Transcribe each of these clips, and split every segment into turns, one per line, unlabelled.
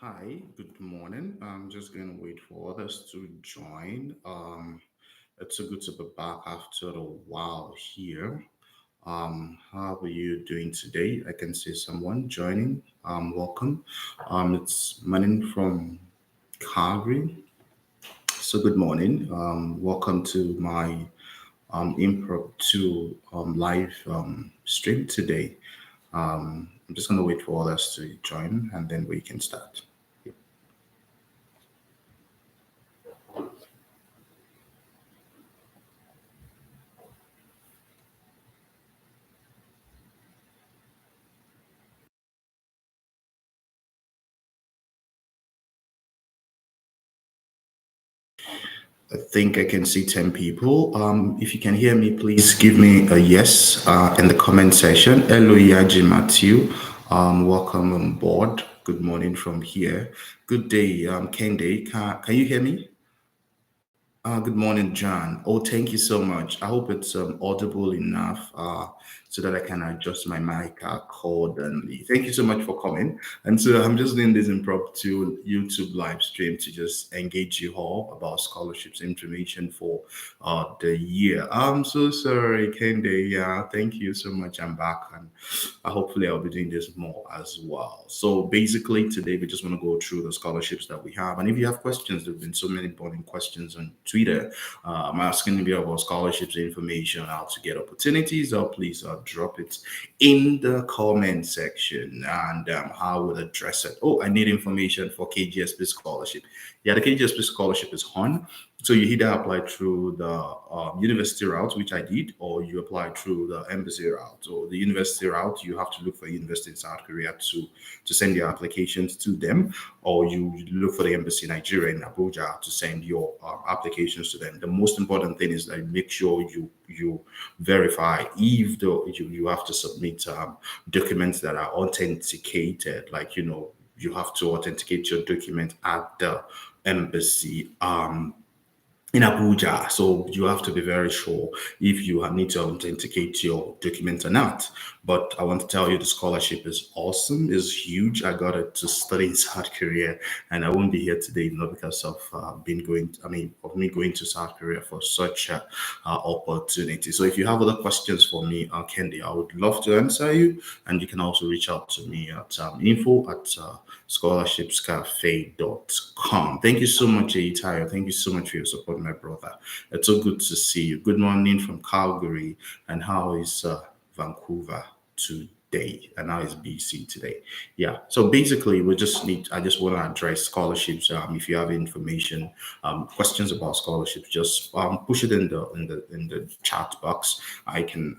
Hi, good morning. I'm just going to wait for others to join. It's so good to be back after a while here. How are you doing today? I can see someone joining. Welcome. It's Manin from Calgary. So good morning. Welcome to my impromptu live stream today. I'm just going to wait for others to join and then we can start. I think I can see 10 people. If you can hear me, please give me a yes in the comment section. Hello, Yaji Matthew. Welcome on board. Good morning from here. Good day, Kende. Can you hear me? Good morning, John. Oh, thank you so much. I hope it's audible enough so that I can adjust my mic accordingly. Thank you so much for coming. And so I'm just doing this impromptu YouTube live stream to just engage you all about scholarships information for the year. I'm so sorry, Kende. Yeah, thank you so much. I'm back, and hopefully I'll be doing this more as well. So basically, today we just want to go through the scholarships that we have. And if you have questions, there have been so many burning questions on Twitter. I'm asking you about scholarships information, how to get opportunities, or please drop it in the comment section and how we'll address it. Oh, I need information for KGSP scholarship. Yeah, the KGSP scholarship is on. So you either apply through the university route, which I did, or you apply through the embassy route. So the university route, you have to look for a university in South Korea to send your applications to them, or you look for the embassy in Nigeria in Abuja to send your applications to them. The most important thing is that make sure you verify if you have to submit documents that are authenticated, like you have to authenticate your document at the embassy in Abuja. So you have to be very sure if you need to authenticate your document or not. But I want to tell you the scholarship is awesome, is huge. I got it to study in South Korea, and I won't be here today not because of of me going to South Korea for such a opportunity. So if you have other questions for me, Kendi, I would love to answer you, and you can also reach out to me at info at scholarshipscafe.com. Thank you so much, Eitayo. Thank you so much for your support, my brother. It's so good to see you. Good morning from Calgary. And how is Vancouver today? And how is BC today? Yeah. So basically, I just want to address scholarships. If you have information, questions about scholarships, just push it in the chat box. I can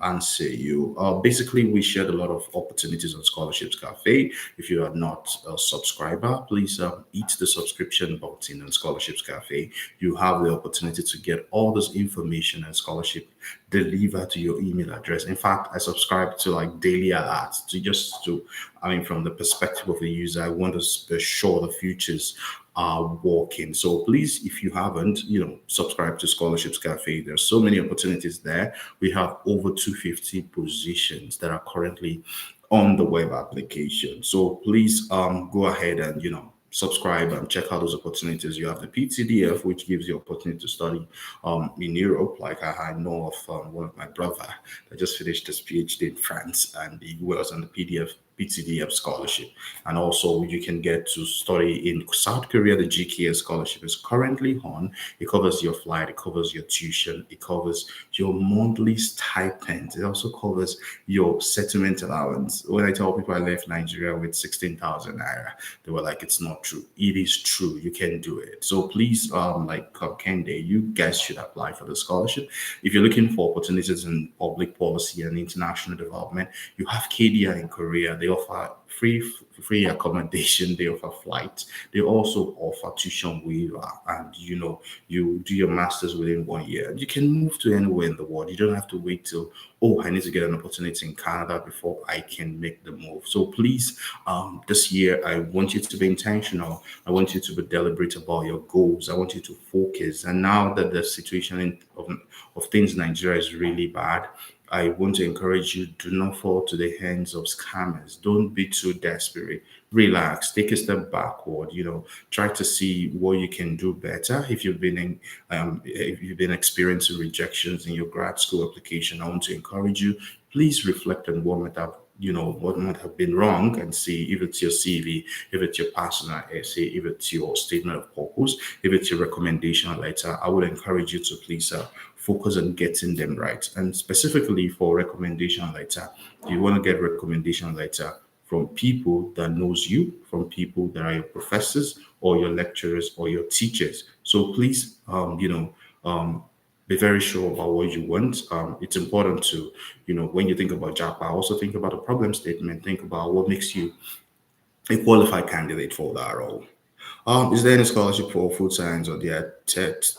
answer you. Basically, we shared a lot of opportunities on Scholarships Cafe. If you are not a subscriber, please hit the subscription button on Scholarships Cafe. You have the opportunity to get all this information and scholarship delivered to your email address. In fact, I subscribe to like daily alerts from the perspective of a user, I want to be sure the futures are working. So please, if you haven't, subscribe to Scholarships Cafe. There's so many opportunities there. We have over 250 positions that are currently on the web application. So please go ahead and subscribe and check out those opportunities. You have the PTDF, which gives you opportunity to study in Europe. Like I know of one of my brother that just finished his PhD in France, and he was on the PTDF scholarship. And also you can get to study in South Korea. The GKS scholarship is currently on. It covers your flight, it covers your tuition, it covers your monthly stipend, it also covers your settlement allowance. When I tell people I left Nigeria with 16,000 naira, they were like, it's not true. It is true. You can do it. So please, Kende, you guys should apply for the scholarship. If you're looking for opportunities in public policy and international development, you have KDI in Korea. They offer free accommodation, they offer flights, they also offer tuition waiver, and you do your masters within 1 year. You can move to anywhere in the world. You don't have to wait till, oh, I need to get an opportunity in Canada before I can make the move. So please, this year I want you to be intentional. I want you to be deliberate about your goals. I want you to focus. And now that the situation of things in Nigeria is really bad, I want to encourage you, do not fall to the hands of scammers. Don't be too desperate. Relax, take a step backward, try to see what you can do better. If you've been experiencing rejections in your grad school application, I want to encourage you, please reflect on what might have been wrong, and see if it's your CV, if it's your personal essay, if it's your statement of purpose, if it's your recommendation letter. I would encourage you to please focus on getting them right. And specifically for recommendation letter, you want to get recommendation letter from people that knows you, from people that are your professors or your lecturers or your teachers. So please, be very sure about what you want. It's important to, when you think about JAPA, also think about a problem statement. Think about what makes you a qualified candidate for that role. Is there any scholarship for food science or dietetics?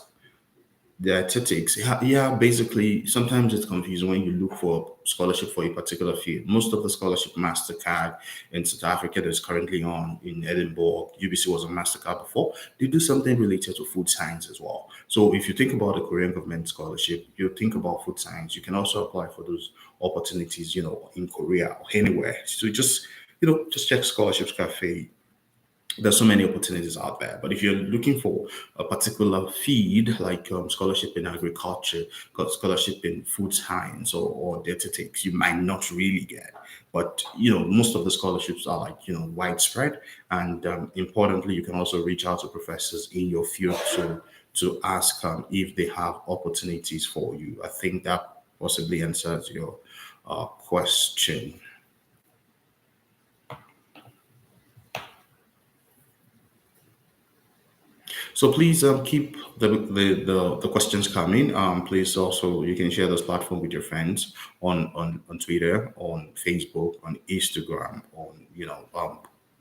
Yeah, basically, sometimes it's confusing when you look for scholarship for a particular field. Most of the scholarship MasterCard in South Africa that's currently on in Edinburgh, UBC was on MasterCard before, they do something related to food science as well. So if you think about the Korean government scholarship, you think about food science, you can also apply for those opportunities, in Korea or anywhere. So just check Scholarships Cafe. There's so many opportunities out there. But if you're looking for a particular field, like scholarship in agriculture, scholarship in food science, or dietetics, you might not really get. But most of the scholarships are like widespread, and importantly, you can also reach out to professors in your field to ask if they have opportunities for you. I think that possibly answers your question. So please keep the questions coming. Please also, you can share this platform with your friends on Twitter, on Facebook, on Instagram, on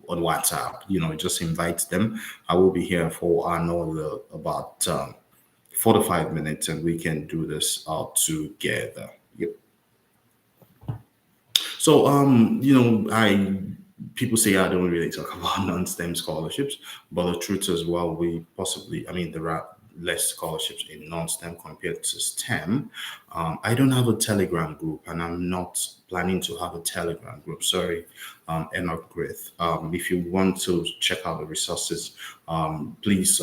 WhatsApp. Just invite them. I will be here for another about 4 to 5 minutes, and we can do this all together. Yep. So, I people say I don't really talk about non-STEM scholarships, but the truth as well, there are less scholarships in non-STEM compared to STEM. I don't have a Telegram group, and I'm not planning to have a Telegram group. Sorry, Enoch Grith. If you want to check out the resources, please,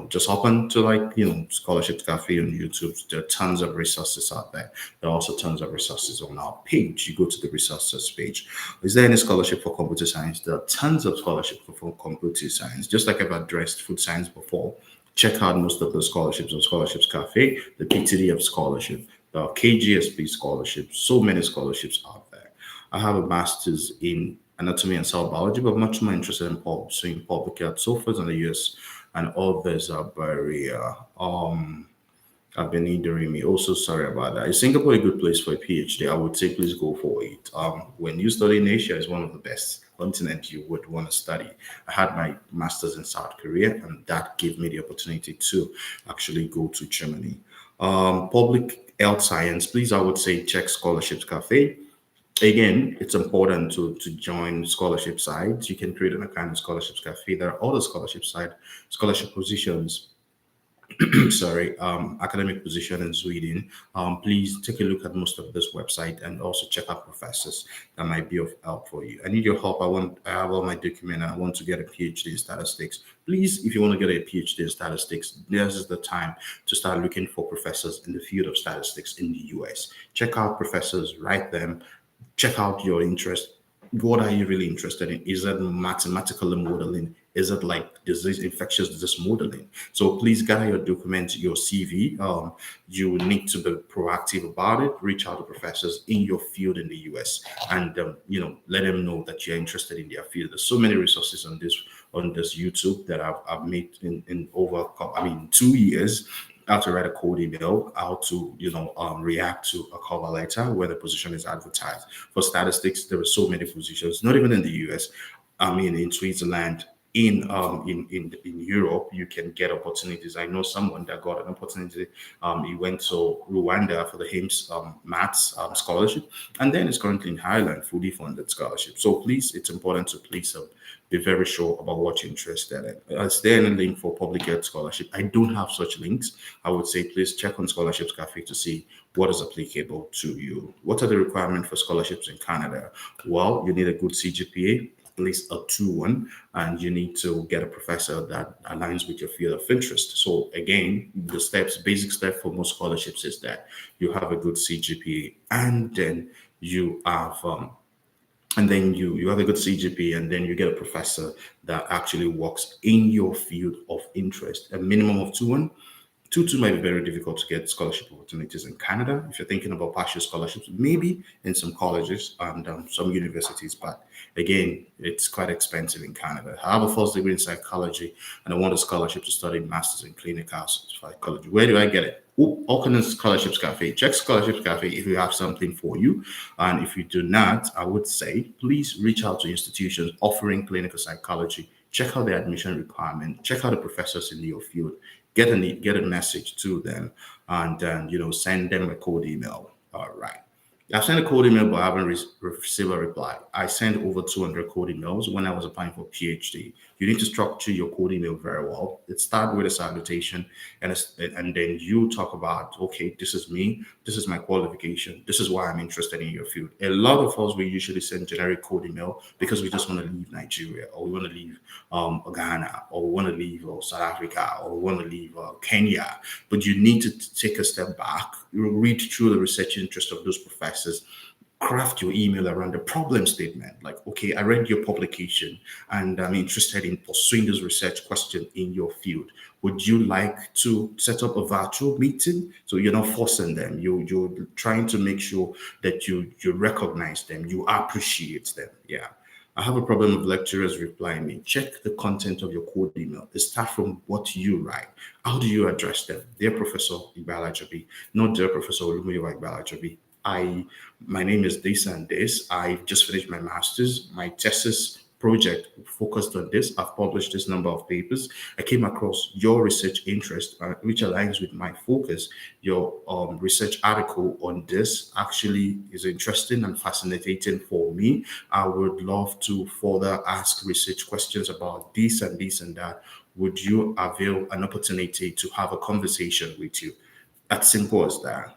just hop on to Scholarships Cafe on YouTube. There are tons of resources out there. There are also tons of resources on our page. You go to the resources page. Is there any scholarship for computer science? There are tons of scholarships for computer science. Just like I've addressed food science before, check out most of the scholarships on Scholarships Cafe, the PTDF scholarship, the KGSP scholarship, so many scholarships out there. I have a master's in anatomy and cell biology, but much more interested in public health. So far in the US, and others are very have been hindering me. Also, sorry about that. Is Singapore a good place for a PhD? I would say please go for it. When you study in Asia, it's one of the best continent you would want to study. I had my master's in South Korea, and that gave me the opportunity to actually go to Germany. Public health science, please, I would say check Scholarships Cafe. Again, it's important to join scholarship sites. You can create an account in Scholarships Cafe. There are other scholarship site, scholarship positions, sorry, academic position in Sweden. Please take a look at most of this website, and also check out professors that might be of help for you. I need your help. I have all my document, and I want to get a PhD in statistics. Please, if you want to get a PhD in statistics, this is the time to start looking for professors in the field of statistics in the US. Check out professors, write them, check out your interest. What are you really interested in? Is it mathematical modeling? Is it like disease, infectious disease modeling? So please gather your documents, your CV. You need to be proactive about it. Reach out to professors in your field in the US, and let them know that you're interested in their field. There's so many resources on this YouTube that I've made in over 2 years. How to write a code email, how to react to a cover letter where the position is advertised. For statistics, there are so many positions, not even in the US. In Switzerland, in Europe, you can get opportunities. I know someone that got an opportunity. He went to Rwanda for the HIMSS Maths scholarship, and then is currently in Ireland, fully funded scholarship. So please, it's important to please be very sure about what you're interested in. Is there any link for public health scholarship? I don't have such links. I would say please check on Scholarships Cafe to see what is applicable to you. What are the requirements for scholarships in Canada? Well, you need a good CGPA, at least a 2-1, and you need to get a professor that aligns with your field of interest. So again, the basic step for most scholarships is that you have a good CGPA, and then you have you have a good CGP, and then you get a professor that actually works in your field of interest. A minimum of 2-1. 2-2 might be very difficult to get scholarship opportunities in Canada. If you're thinking about partial scholarships, maybe in some colleges and some universities, but again, it's quite expensive in Canada. I have a first degree in psychology, and I want a scholarship to study masters in clinical psychology. Where do I get it? Auckland Scholarships Cafe. Check Scholarships Cafe if you have something for you. And if you do not, I would say please reach out to institutions offering clinical psychology. Check out the admission requirement. Check out the professors in your field. Get a message to them, and then send them a cold email. All right. I've sent a cold email, but I haven't received a reply. I sent over 200 cold emails when I was applying for PhD. You need to structure your cold email very well. It starts with a salutation, and then you talk about, okay, this is me, this is my qualification, this is why I'm interested in your field. A lot of us, we usually send generic cold email because we just want to leave Nigeria, or we want to leave Ghana, or we want to leave South Africa, or we want to leave Kenya. But you need to take a step back, read through the research interest of those professors, craft your email around the problem statement. Like, okay, I read your publication and I'm interested in pursuing this research question in your field. Would you like to set up a virtual meeting? So you're not forcing them. You're trying to make sure that you recognize them, you appreciate them. Yeah. I have a problem with lecturers replying me. Check the content of your cold email. It starts from what you write. How do you address them? Dear Professor Igbala Jabi, not dear Professor Olumuyiwa Igbala Jabi. My name is this and this. I just finished my master's. My thesis project focused on this. I've published this number of papers. I came across your research interest, which aligns with my focus. Your research article on this actually is interesting and fascinating for me. I would love to further ask research questions about this and this and that. Would you avail an opportunity to have a conversation with you? As simple as that.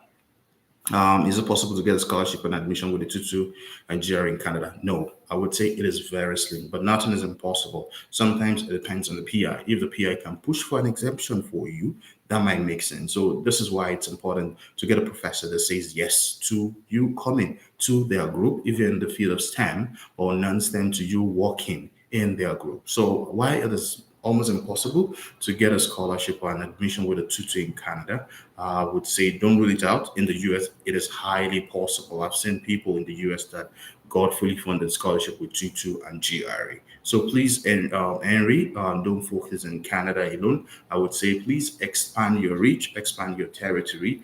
Is it possible to get a scholarship and admission with a 2-2 and GR in Canada? No, I would say it is very slim, but nothing is impossible. Sometimes it depends on the PI. If the PI can push for an exemption for you, that might make sense. So this is why it's important to get a professor that says yes to you coming to their group, if you're in the field of STEM, or non-STEM, to you working in their group. So why it is almost impossible to get a scholarship or an admission with a 2-2 in Canada, I would say don't rule it out. In the US, it is highly possible. I've seen people in the US that got fully funded scholarship with 2-2 and GRE. So please, Henry, don't focus in Canada alone. I would say please expand your reach, expand your territory,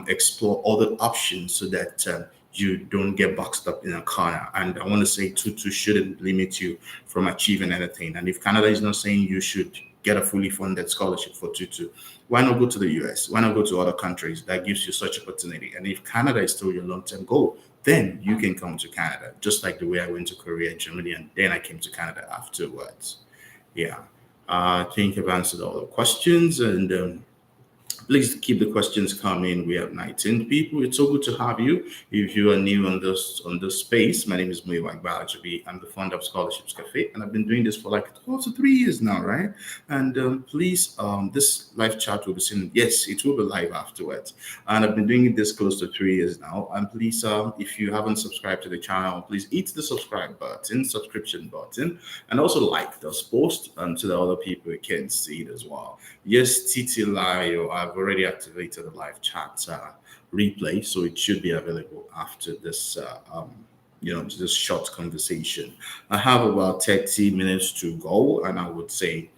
explore other options so that you don't get boxed up in a corner. And I want to say 2-2 shouldn't limit you from achieving anything. And if Canada is not saying you should get a fully funded scholarship for 2-2, why not go to the US? Why not go to other countries that gives you such opportunity? And if Canada is still your long-term goal, then you can come to Canada, just like the way I went to Korea and Germany, and then I came to Canada afterwards. Yeah. I think I've answered all the questions, and please keep the questions coming. We have 19 people. It's so good to have you. If you are new on this space, my name is Muyiwa Igbala Jabi. I'm the founder of Scholarships Cafe, and I've been doing this for like 12 to 3 years now, right? And please, this live chat will be seen. Yes, it will be live afterwards. And I've been doing this close to 3 years now. And please, if you haven't subscribed to the channel, please hit the subscription button, and also like this post, and so that other people can see it as well. Yes, Titi Layo, I've already activated the live chat replay, so it should be available after this this short conversation. I have about 30 minutes to go, and I would say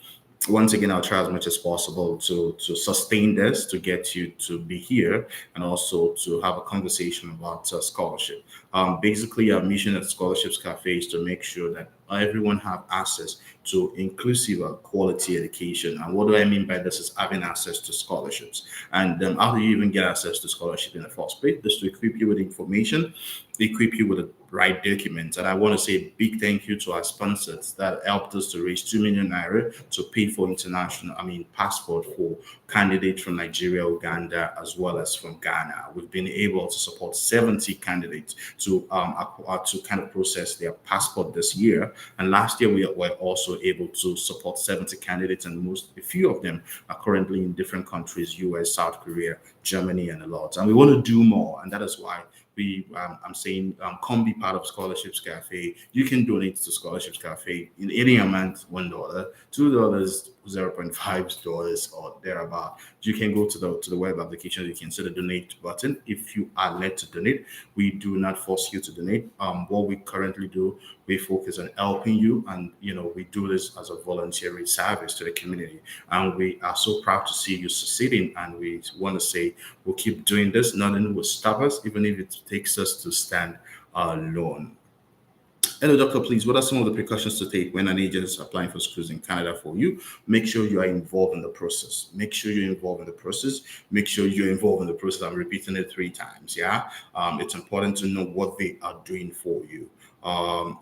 once again, I'll try as much as possible to sustain this, to get you to be here, and also to have a conversation about scholarship. Basically, our mission at Scholarships Cafe is to make sure that everyone have access to inclusive quality education. And what do I mean by this is having access to scholarships. And how do you even get access to scholarship in the first place? Just to equip you with information, equip you with the right documents. And I want to say a big thank you to our sponsors that helped us to raise 2 million naira to pay for passport for candidates from Nigeria, Uganda, as well as from Ghana. We've been able to support 70 candidates to kind of process their passport this year. And last year we were also able to support 70 candidates, and a few of them are currently in different countries: US, South Korea, Germany, and a lot. And we want to do more, and that is why I'm saying, come be part of Scholarships Cafe. You can donate to Scholarships Cafe in any amount: $1, $2, $0.5 or thereabout. You can go to the web application. You can see the donate button. If you are led to donate, we do not force you to donate. What we currently do, we focus on helping you, and we do this as a voluntary service to the community. And we are so proud to see you succeeding. And we want to say we'll keep doing this. Nothing will stop us, even if it takes us to stand alone. Hello, doctor. Please, what are some of the precautions to take when an agent is applying for schools in Canada for you? Make sure you are involved in the process. Make sure you're involved in the process. Make sure you're involved in the process. I'm repeating it 3 times. Yeah. It's important to know what they are doing for you.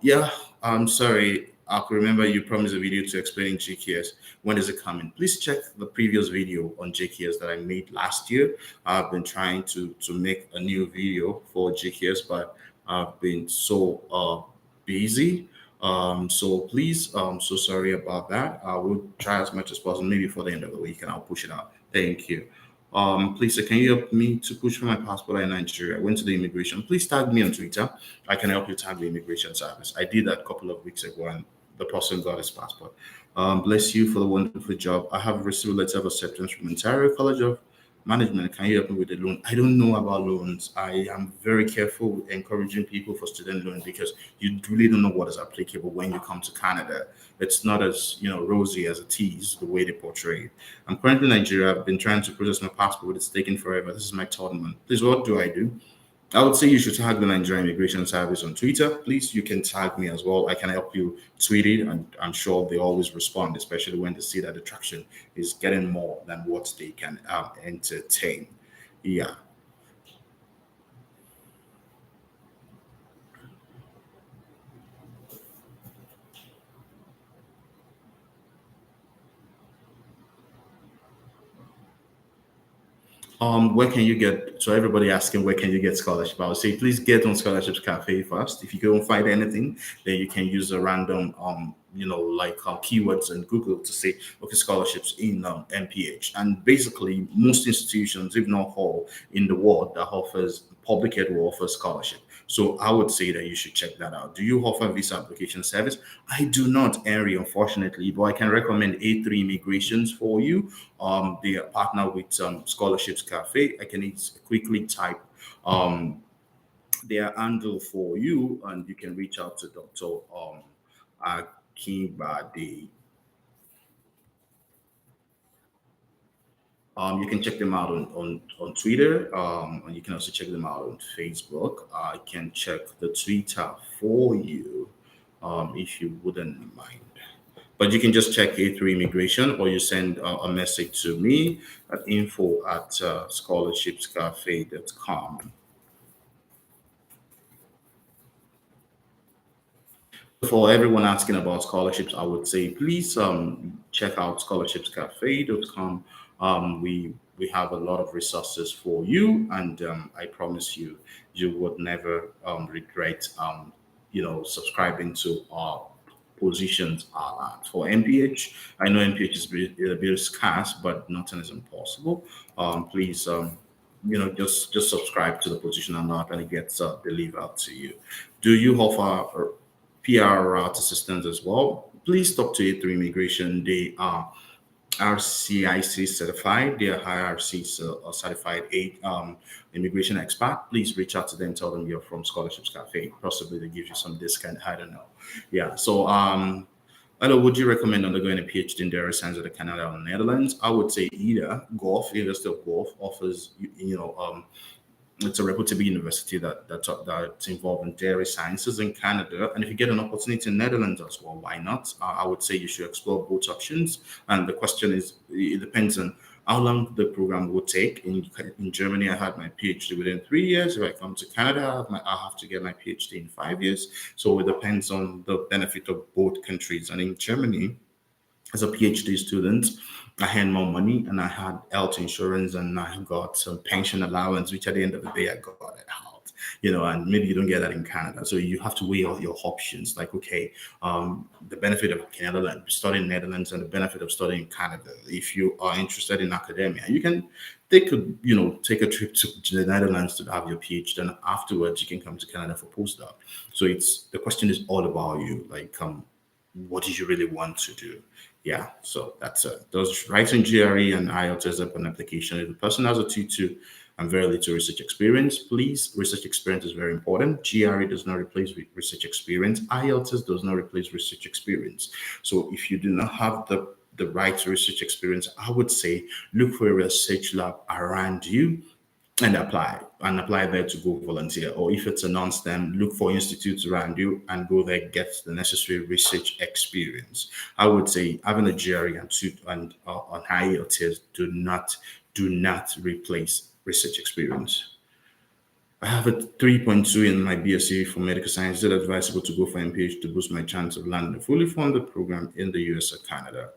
Yeah. I'm sorry. I can remember you promised a video to explaining GKS. When is it coming? Please check the previous video on GKS that I made last year. I've been trying to make a new video for GKS, but I've been so busy. So please, so sorry about that. I will try as much as possible, maybe for the end of the week, and I'll push it out. Thank you. Please, can you help me to push for my passport in Nigeria? I went to the immigration. Please tag me on Twitter. I can help you tag the immigration service. I did that a couple of weeks ago, and the person got his passport. Bless you for the wonderful job. I have received a letter of acceptance from Ontario College of Management. Can you help me with the loan? I don't know about loans. I am very careful with encouraging people for student loan because you really don't know what is applicable when you come to Canada. It's not as rosy as it is the way they portray it. I'm currently in Nigeria. I've been trying to process my passport. It's taking forever. This is my third month. Please, what do I do? I would say you should tag the Nigerian Immigration Service on Twitter. Please, you can tag me as well. I can help you tweet it, and I'm sure they always respond, especially when they see that the traction is getting more than what they can entertain. Yeah. Where can you get? So everybody asking where can you get scholarship? I would say please get on Scholarships Cafe first. If you don't find anything, then you can use a random keywords in Google to say okay, scholarships in MPH. And basically most institutions, if not all in the world, that offers public ed will offer scholarship. So I would say that you should check that out. Do you offer visa application service? I do not, Henry, unfortunately, but I can recommend A3 Immigrations for you. They are partner with Scholarships Cafe. I can quickly type their handle for you, and you can reach out to Dr. Akimbade. You can check them out on Twitter, and you can also check them out on Facebook. I can check the Twitter for you if you wouldn't mind. But you can just check A3 Immigration, or you send a message to me at info at scholarshipscafe.com. For everyone asking about scholarships, I would say please check out scholarshipscafe.com. We have a lot of resources for you, and I promise you, you would never regret subscribing to our positions are at. For MPH, I know MPH is a bit scarce, but nothing is impossible. Please, just subscribe to the position and not when it gets delivered to you. Do you offer PR route assistance as well? Please talk to A3 Immigration. They are RCIC certified. They are IRC certified immigration expert. Please reach out to them. Tell them you're from Scholarships Cafe. Possibly they give you some discount. I don't know. Yeah. So hello, would you recommend undergoing a PhD in dairy science at the Canada or Netherlands? I would say either University of Guelph offers it's a reputable university that's involved in dairy sciences in Canada. And if you get an opportunity in Netherlands as well, why not? I would say you should explore both options. And the question is, it depends on how long the program will take. In Germany, I had my PhD within 3 years. If I come to Canada, I have to get my PhD in 5 years. So it depends on the benefit of both countries. And in Germany, as a PhD student, I had more money and I had health insurance and I got some pension allowance, which at the end of the day I got it out. And maybe you don't get that in Canada. So you have to weigh all your options. Like, okay, the benefit of Netherlands, studying Netherlands and the benefit of studying Canada. If you are interested in academia, you can take a trip to the Netherlands to have your PhD, and afterwards you can come to Canada for postdoc. So the question is all about you. Like, what do you really want to do? Yeah, so that's it. Those writing GRE and IELTS as an application. If the person has a T2 and very little research experience, please, research experience is very important. GRE does not replace research experience. IELTS does not replace research experience. So if you do not have the right research experience, I would say look for a research lab around you and apply there to go volunteer. Or if it's a non-STEM, look for institutes around you and go there, get the necessary research experience. I would say having a GRE and on IELTS do not replace research experience. I have a 3.2 in my BSc for medical science. Is it advisable to go for MPH to boost my chance of landing a fully funded program in the US or Canada?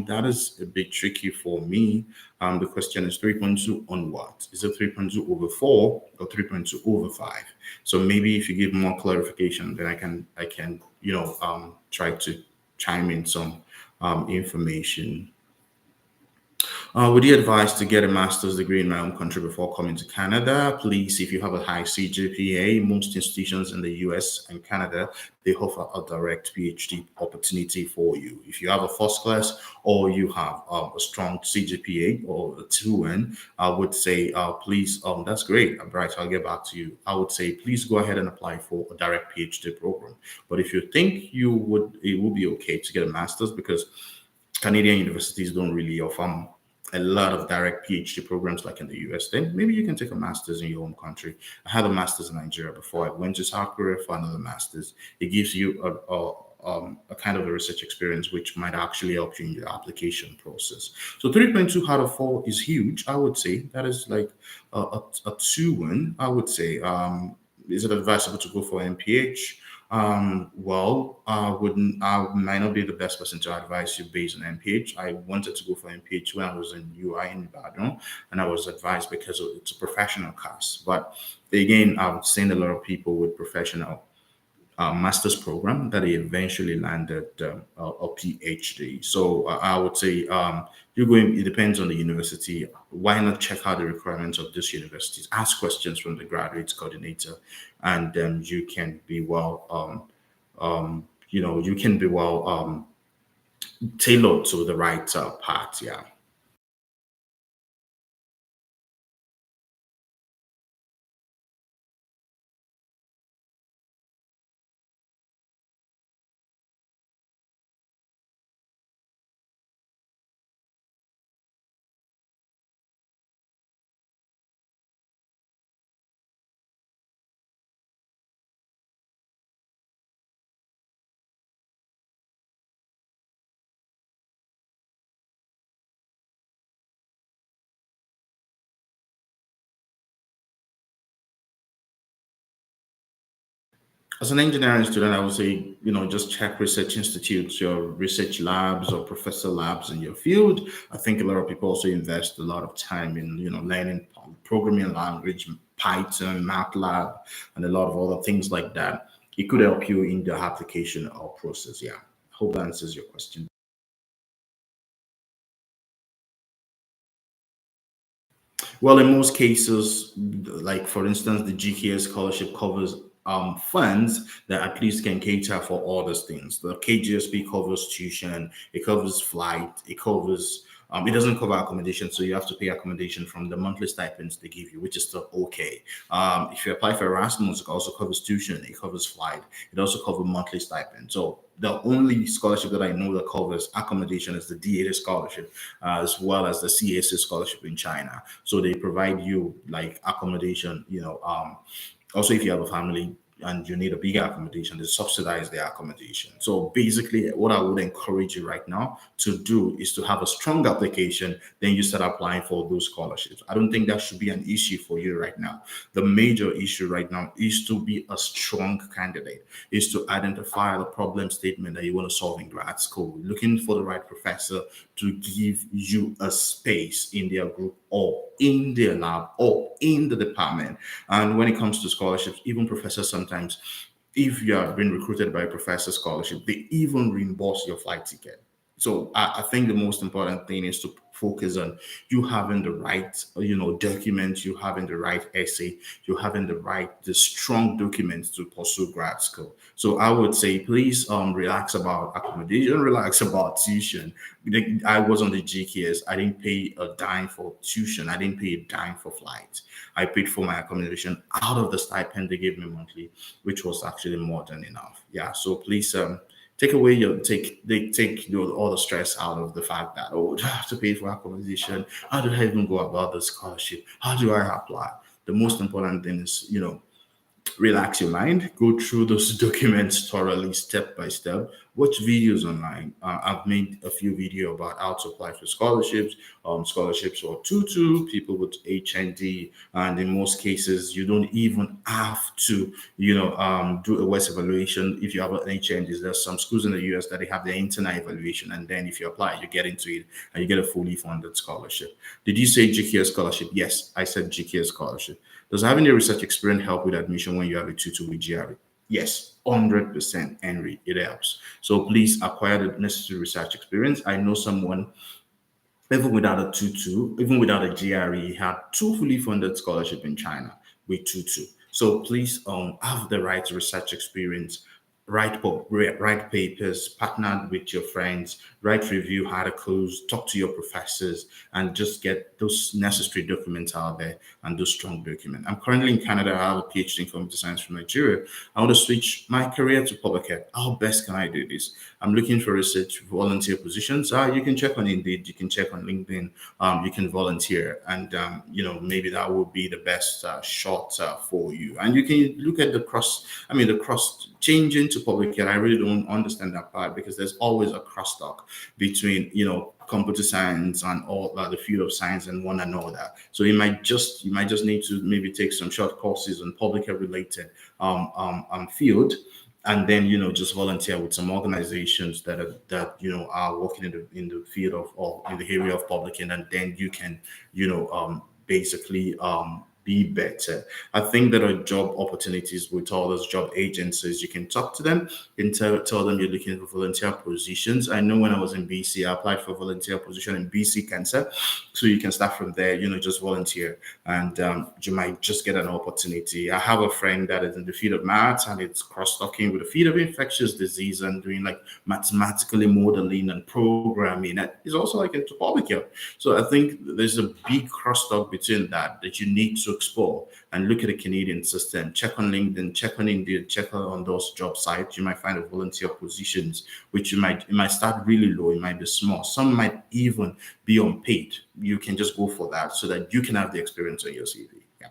That is a bit tricky for me. The question is 3.2 on what? Is it 3.2 over 4 or 3.2 over 5? So maybe if you give more clarification, then I can try to chime in some information. Would you advise to get a master's degree in my own country before coming to Canada? Please, if you have a high CGPA, most institutions in the US and Canada, they offer a direct PhD opportunity for you. If you have a first class or you have a strong CGPA or a 2N, I would say, please, that's great. Bryce, I'll get back to you. I would say, please go ahead and apply for a direct PhD program. But if you think it would be okay to get a master's, because Canadian universities don't really offer a lot of direct PhD programs like in the US, then maybe you can take a master's in your own country. I had a master's in Nigeria before I went to South Korea for another master's. It gives you a kind of a research experience which might actually help you in your application process. So 3.2 out of 4 is huge. I would say that is like a 2-1. I would say, is it advisable to go for MPH? I might not be the best person to advise you based on MPH. I wanted to go for MPH when I was in UI in Ibadan, and I was advised because it's a professional course. But again, I've seen a lot of people with professional master's program that eventually landed a PhD. So I would say it depends on the university. Why not check out the requirements of these universities? Ask questions from the graduate coordinator, and you can be tailored to the right path. Yeah. As an engineering student, I would say, just check research institutes, your research labs or professor labs in your field. I think a lot of people also invest a lot of time in, learning programming language, Python, MATLAB, and a lot of other things like that. It could help you in the application or process. Yeah. Hope that answers your question. Well, in most cases, like for instance, the GKS scholarship covers funds that at least can cater for all those things. The KGSP covers tuition, it covers flight, it covers It doesn't cover accommodation, so you have to pay accommodation from the monthly stipends they give you, which is still okay. If you apply for Erasmus, it also covers tuition, it covers flight, it also covers monthly stipend. So the only scholarship that I know that covers accommodation is the DA scholarship, as well as the CAC scholarship in China. So they provide you like accommodation, also if you have a family and you need a bigger accommodation, they subsidize their accommodation. So basically, what I would encourage you right now to do is to have a strong application, then you start applying for those scholarships. I don't think that should be an issue for you right now. The major issue right now is to be a strong candidate, is to identify the problem statement that you want to solve in grad school, looking for the right professor to give you a space in their group or in their lab or in the department. And when it comes to scholarships, even professors sometimes, if you are being recruited by a professor scholarship, they even reimburse your flight ticket. So I think the most important thing is to focus on you having the right, documents, you having the right essay, you having the strong documents to pursue grad school. So I would say, please relax about accommodation, relax about tuition. I was on the GKS. I didn't pay a dime for tuition. I didn't pay a dime for flight. I paid for my accommodation out of the stipend they gave me monthly, which was actually more than enough. Yeah. So please take away your take all the stress out of the fact that, oh, I have to pay for accommodation. How do I even go about the scholarship? How do I apply? The most important thing is, relax your mind, go through those documents thoroughly, step by step. Watch videos online. I've made a few videos about how to apply for scholarships or tutu, people with HND, and in most cases, you don't even have to, do a West evaluation. If you have an HND, there's some schools in the US that they have their internal evaluation, and then if you apply, you get into it and you get a fully funded scholarship. Did you say GKS scholarship? Yes, I said GKS scholarship. Does having a research experience help with admission when you have a tutor with GRE? Yes, 100%, Henry, it helps. So please acquire the necessary research experience. I know someone, even without a tutu, even without a GRE, he had two fully funded scholarship in China with tutu. So please have the right research experience, write papers, partner with your friends, write review articles, talk to your professors, and just get those necessary documents out there and those strong documents. I'm currently in Canada. I have a PhD in computer science from Nigeria. I want to switch my career to public health. How best can I do this? I'm looking for research volunteer positions. You can check on Indeed, you can check on LinkedIn, you can volunteer, and maybe that would be the best shot for you. And you can look at the cross changing to public health. I really don't understand that part because there's always a crosstalk between computer science and all the field of science and one another. So you might just need to maybe take some short courses on public health related field, and then just volunteer with some organizations that are working in the field of or in the area of public health, and then you can basically be better. I think there are job opportunities with all those job agencies. You can talk to them and tell them you're looking for volunteer positions. I know when I was in BC, I applied for volunteer position in BC Cancer. So you can start from there, just volunteer, and you might just get an opportunity. I have a friend that is in the field of maths and it's cross-talking with the field of infectious disease and doing like mathematically modeling and programming. And he's also like into public health. So I think there's a big crosstalk between that you need to explore and look at the Canadian system. Check on LinkedIn, check on Indeed, check on those job sites. You might find a volunteer positions, which it might start really low, it might be small. Some might even be unpaid. You can just go for that so that you can have the experience on your CV. Yeah.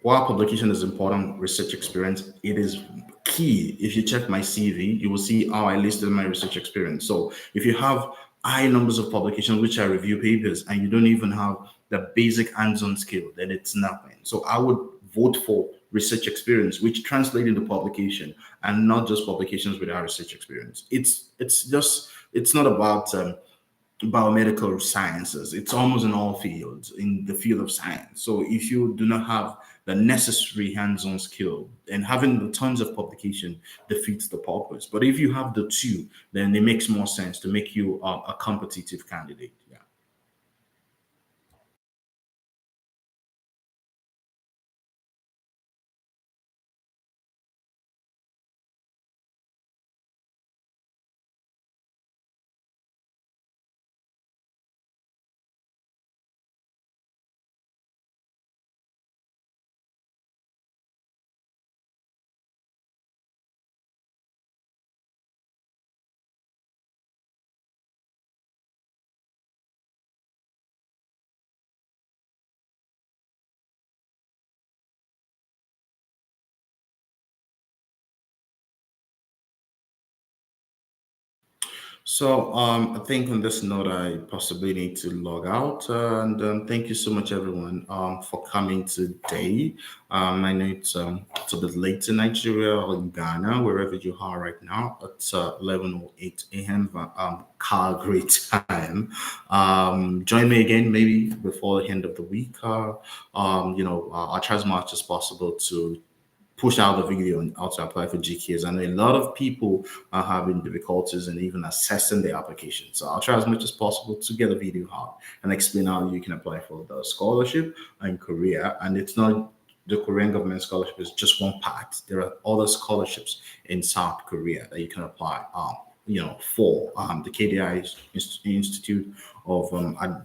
while publication is important, research experience, it is key. If you check my CV, you will see how I listed my research experience. So if you have high numbers of publications, which are review papers, and you don't even have the basic hands-on skill, then it's nothing. So I would vote for research experience, which translate into publication, and not just publications without research experience. It's not about biomedical sciences. It's almost in all fields, in the field of science. So if you do not have the necessary hands-on skill, and having the tons of publication defeats the purpose. But if you have the two, then it makes more sense to make you a competitive candidate. Yeah. So I think on this note, I possibly need to log out. And thank you so much, everyone, for coming today. I know it's a bit late in Nigeria or in Ghana, wherever you are right now. It's 11:08 a.m. Calgary time. Join me again, maybe before the end of the week. I'll try as much as possible to push out the video and how to apply for GKS. I know a lot of people are having difficulties in even assessing the application. So I'll try as much as possible to get a video out and explain how you can apply for the scholarship in Korea. And it's not the Korean government scholarship is just one part. There are other scholarships in South Korea that you can apply. For the KDI Institute of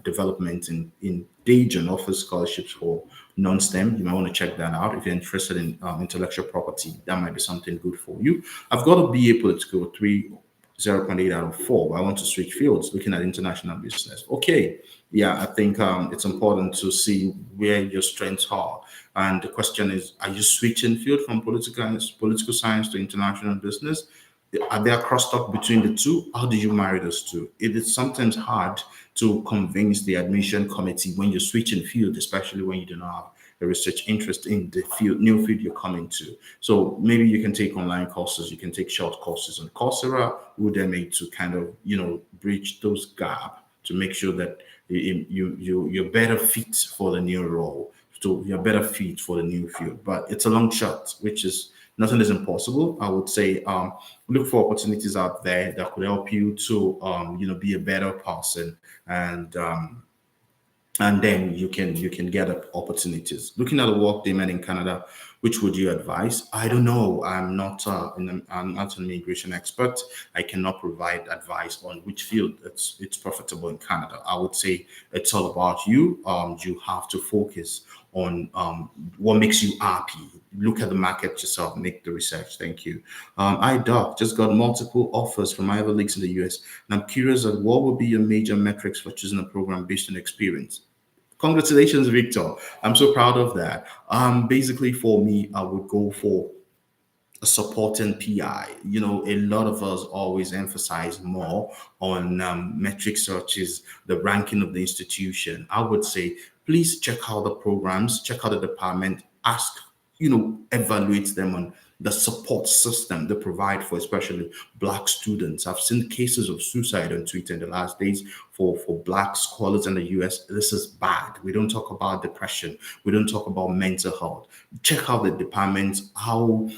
Development in Daejeon offers scholarships for non-STEM. You might want to check that out if you're interested in intellectual property. That might be something good for you. I've got a BA Political 0.8 out of 4. But I want to switch fields, looking at international business. Okay, yeah, I think it's important to see where your strengths are. And the question is, are you switching field from political science to international business? Are there crosstalk between the two? How do you marry those two? It is sometimes hard to convince the admission committee when you're switching field, especially when you do not have a research interest in the new field you're coming to. So maybe you can take online courses, you can take short courses on Coursera, who then made to kind of bridge those gap to make sure that you're better fit for the new role. So you're better fit for the new field. But it's a long shot, which is nothing is impossible. I would say look for opportunities out there that could help you to be a better person, and then you can get opportunities. Looking at the work demand in Canada, which would you advise? I don't know. I'm not an immigration expert. I cannot provide advice on which field it's profitable in Canada. I would say it's all about you. You have to focus on what makes you happy. Look at the market yourself. Make the research. Thank you. I Doc just got multiple offers from Ivy Leagues in the US, and I'm curious at what would be your major metrics for choosing a program based on experience. Congratulations, Victor. I'm so proud of that. Basically, for me, I would go for a supporting PI. A lot of us always emphasize more on metrics such as the ranking of the institution. I would say, please check out the programs, check out the department, ask, evaluate them on the support system they provide for especially Black students. I've seen cases of suicide on Twitter in the last days for Black scholars in the US. This is bad. We don't talk about depression. We don't talk about mental health. Check out the departments, how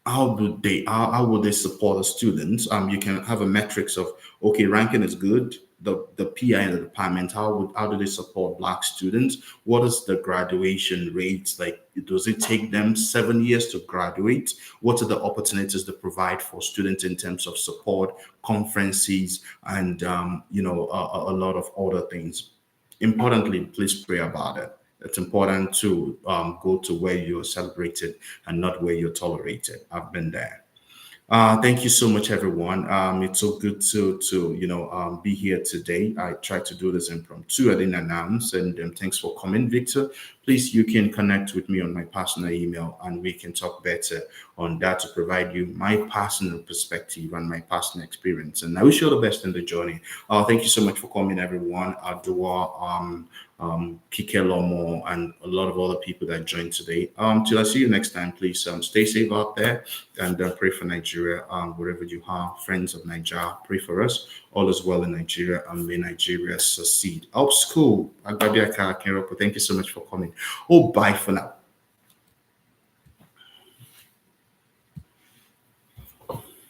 would they support the students? You can have a metrics of, okay, ranking is good. The PI in the department, how do they support Black students? What is the graduation rates like? Does it take them 7 years to graduate? What are the opportunities to provide for students in terms of support, conferences, and a lot of other things? Importantly, please pray about it. It's important to go to where you're celebrated and not where you're tolerated. I've been there. Thank you so much, everyone. It's so good to be here today. I tried to do this impromptu. I didn't announce, and thanks for coming, Victor. Please, you can connect with me on my personal email, and we can talk better on that to provide you my personal perspective and my personal experience. And I wish you all the best in the journey. Thank you so much for coming, everyone. Adua, Kike Lomo, and a lot of other people that joined today. Till I see you next time, please stay safe out there and pray for Nigeria. Wherever you are, friends of Nigeria, pray for us. All is well in Nigeria, and may Nigeria succeed. Up school, Agbabiaka Kenropo, thank you so much for coming. Oh, bye for now.